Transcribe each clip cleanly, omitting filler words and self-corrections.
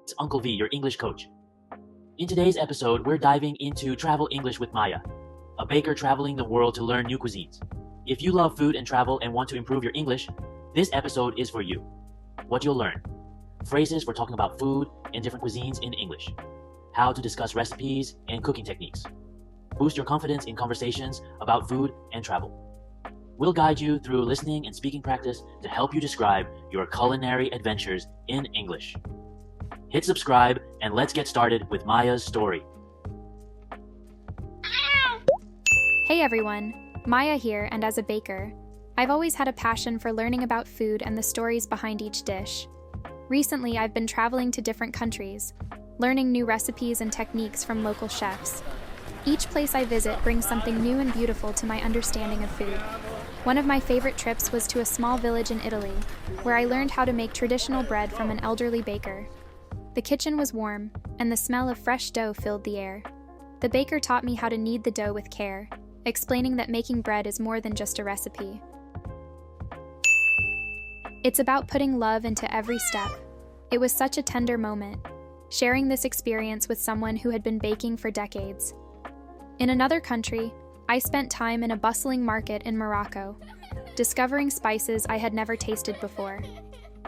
it's UncleV, your English coach. In today's episode, we're diving into travel English with Maia, a baker traveling the world to learn new cuisines. If you love food and travel and want to improve your English, this episode is for you. What you'll learn: phrases for talking about food and different cuisines in English, how to discuss recipes and cooking techniques, boost your confidence in conversations about food and travel. We'll guide you through listening and speaking practice to help you describe your culinary adventures in English. Hit subscribe and let's get started with Maia's story. Hey everyone, Maia here, and as a baker, I've always had a passion for learning about food and the stories behind each dish. Recently, I've been traveling to different countries, learning new recipes and techniques from local chefs. Each place I visit brings something new and beautiful to my understanding of food. One of my favorite trips was to a small village in Italy, where I learned how to make traditional bread from an elderly baker. The kitchen was warm, and the smell of fresh dough filled the air. The baker taught me how to knead the dough with care, explaining that making bread is more than just a recipe. It's about putting love into every step. It was such a tender moment, sharing this experience with someone who had been baking for decades. In another country, I spent time in a bustling market in Morocco, discovering spices I had never tasted before.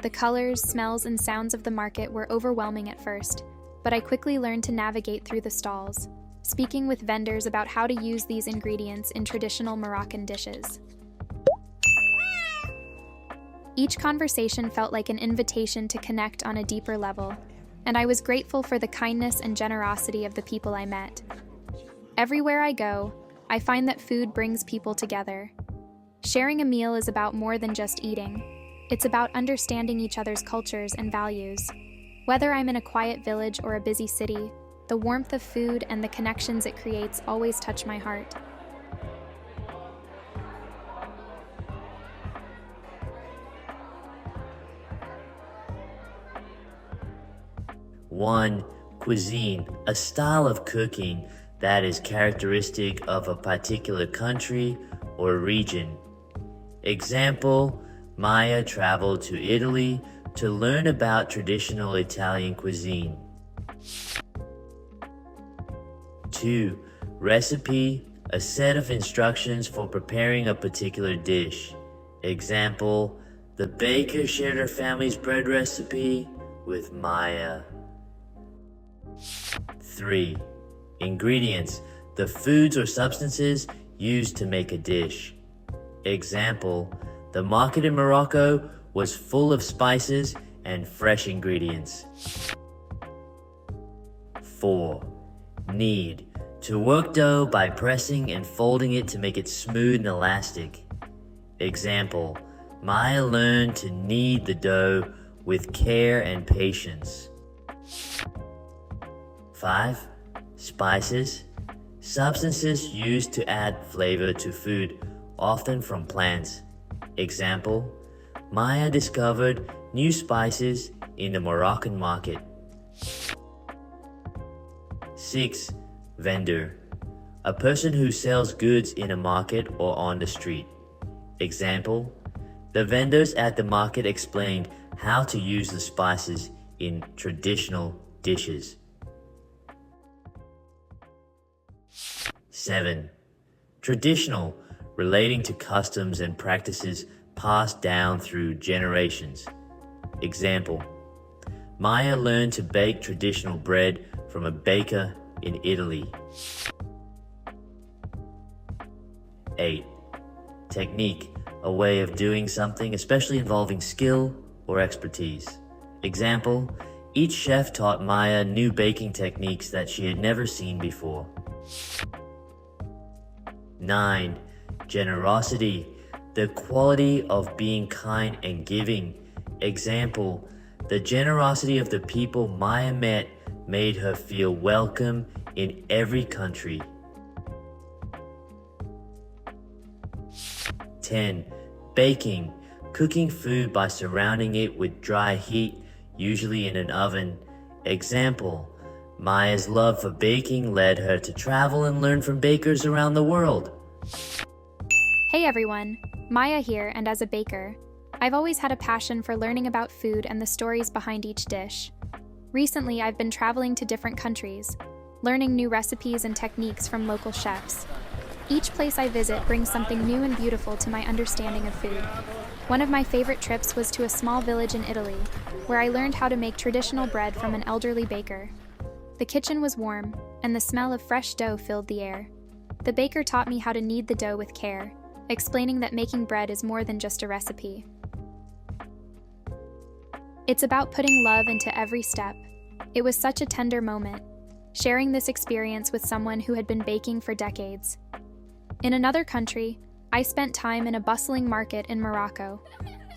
The colors, smells, and sounds of the market were overwhelming at first, but I quickly learned to navigate through the stalls, speaking with vendors about how to use these ingredients in traditional Moroccan dishes. Each conversation felt like an invitation to connect on a deeper level, and I was grateful for the kindness and generosity of the people I met. Everywhere I go, I find that food brings people together. Sharing a meal is about more than just eating. It's about understanding each other's cultures and values. Whether I'm in a quiet village or a busy city, the warmth of food and the connections it creates always touch my heart. One, cuisine, a style of cooking that is characteristic of a particular country or region. Example, Maia traveled to Italy to learn about traditional Italian cuisine. 2. Recipe, a set of instructions for preparing a particular dish. Example, the baker shared her family's bread recipe with Maia. 3. Ingredients, the foods or substances used to make a dish. Example, the market in Morocco was full of spices and fresh ingredients. 4. Knead, to work dough by pressing and folding it to make it smooth and elastic. Example, Maia learned to knead the dough with care and patience. 5. Spices, substances used to add flavor to food, often from plants. Example, Maia discovered new spices in the Moroccan market. 6. Vendor, a person who sells goods in a market or on the street. Example, the vendors at the market explained how to use the spices in traditional dishes. 7. Traditional, relating to customs and practices passed down through generations. Example, Maia learned to bake traditional bread from a baker in Italy. 8. Technique, a way of doing something, especially involving skill or expertise. Example, each chef taught Maia new baking techniques that she had never seen before. 9. Generosity, the quality of being kind and giving. Example, the generosity of the people Maia met made her feel welcome in every country. 10. Baking, cooking food by surrounding it with dry heat, usually in an oven. Example, Maia's love for baking led her to travel and learn from bakers around the world. Hey everyone, Maia here, and as a baker, I've always had a passion for learning about food and the stories behind each dish. Recently, I've been traveling to different countries, learning new recipes and techniques from local chefs. Each place I visit brings something new and beautiful to my understanding of food. One of my favorite trips was to a small village in Italy, where I learned how to make traditional bread from an elderly baker. The kitchen was warm, and the smell of fresh dough filled the air. The baker taught me how to knead the dough with care, explaining that making bread is more than just a recipe. It's about putting love into every step. It was such a tender moment, sharing this experience with someone who had been baking for decades. In another country, I spent time in a bustling market in Morocco,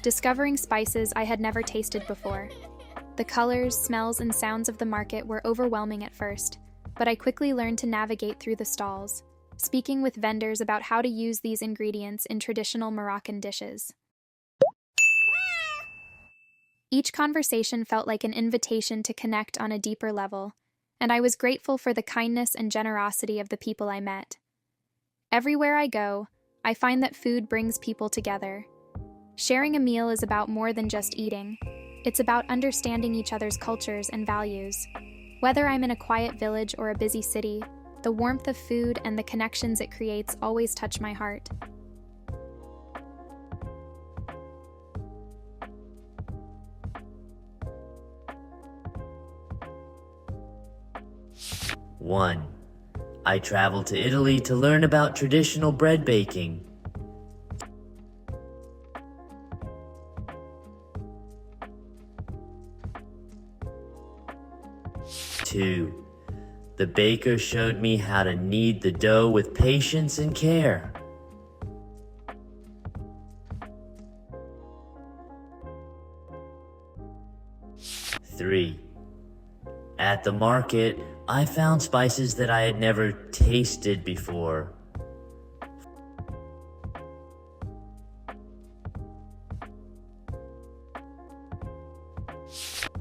discovering spices I had never tasted before. The colors, smells, and sounds of the market were overwhelming at first, but I quickly learned to navigate through the stalls, speaking with vendors about how to use these ingredients in traditional Moroccan dishes. Each conversation felt like an invitation to connect on a deeper level, and I was grateful for the kindness and generosity of the people I met. Everywhere I go, I find that food brings people together. Sharing a meal is about more than just eating. It's about understanding each other's cultures and values. Whether I'm in a quiet village or a busy city, the warmth of food and the connections it creates always touch my heart. One, I traveled to Italy to learn about traditional bread baking. 2, the baker showed me how to knead the dough with patience and care. 3, at the market, I found spices that I had never tasted before.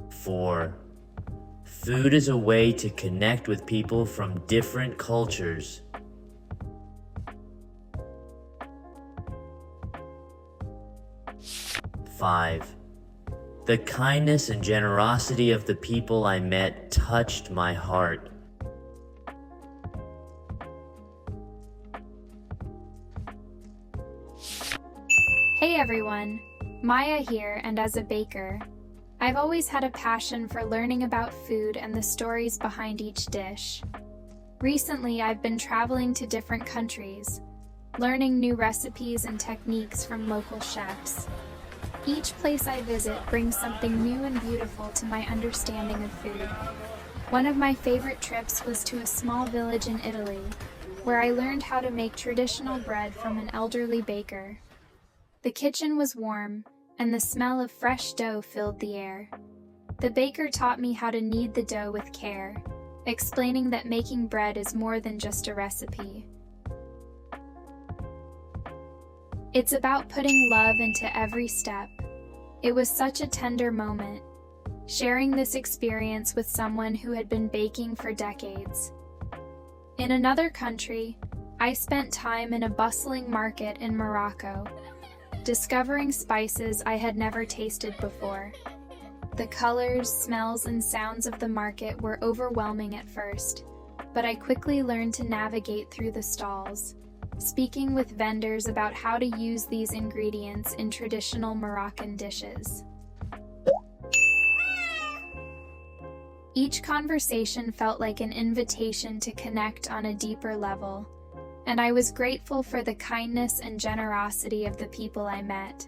4, food is a way to connect with people from different cultures. 5, the kindness and generosity of the people I met touched my heart. 'Hey everyone, Maia here, and as a baker, I've always had a passion for learning about food and the stories behind each dish. Recently, I've been traveling to different countries, learning new recipes and techniques from local chefs. Each place I visit brings something new and beautiful to my understanding of food. One of my favorite trips was to a small village in Italy, where I learned how to make traditional bread from an elderly baker. The kitchen was warm, and the smell of fresh dough filled the air. The baker taught me how to knead the dough with care, explaining that making bread is more than just a recipe. It's about putting love into every step. It was such a tender moment, sharing this experience with someone who had been baking for decades. In another country, I spent time in a bustling market in Morocco, discovering spices I had never tasted before. The colors, smells, and sounds of the market were overwhelming at first, but I quickly learned to navigate through the stalls, speaking with vendors about how to use these ingredients in traditional Moroccan dishes. Each conversation felt like an invitation to connect on a deeper level, and I was grateful for the kindness and generosity of the people I met.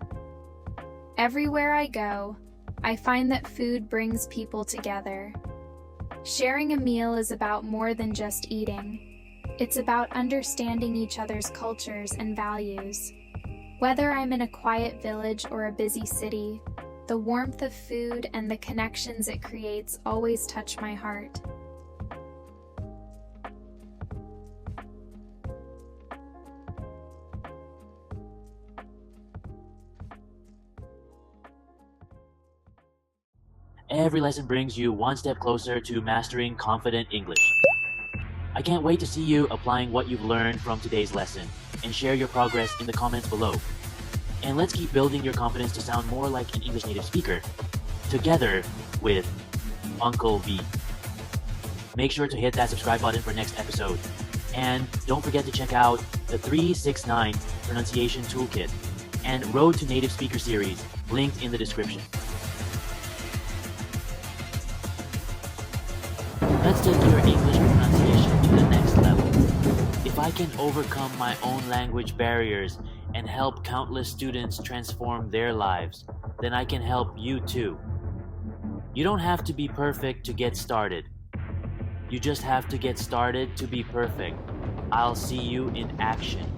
Everywhere I go, I find that food brings people together. Sharing a meal is about more than just eating. It's about understanding each other's cultures and values. Whether I'm in a quiet village or a busy city, the warmth of food and the connections it creates always touch my heart. Every lesson brings you one step closer to mastering confident English. I can't wait to see you applying what you've learned from today's lesson and share your progress in the comments below. And let's keep building your confidence to sound more like an English native speaker, together with UncleV. Make sure to hit that subscribe button for next episode. And don't forget to check out the 369 Pronunciation Toolkit and Road to Native Speaker series linked in the description. Let's take your English pronunciation to the next level. If I can overcome my own language barriers and help countless students transform their lives, then I can help you too. You don't have to be perfect to get started. You just have to get started to be perfect. I'll see you in action.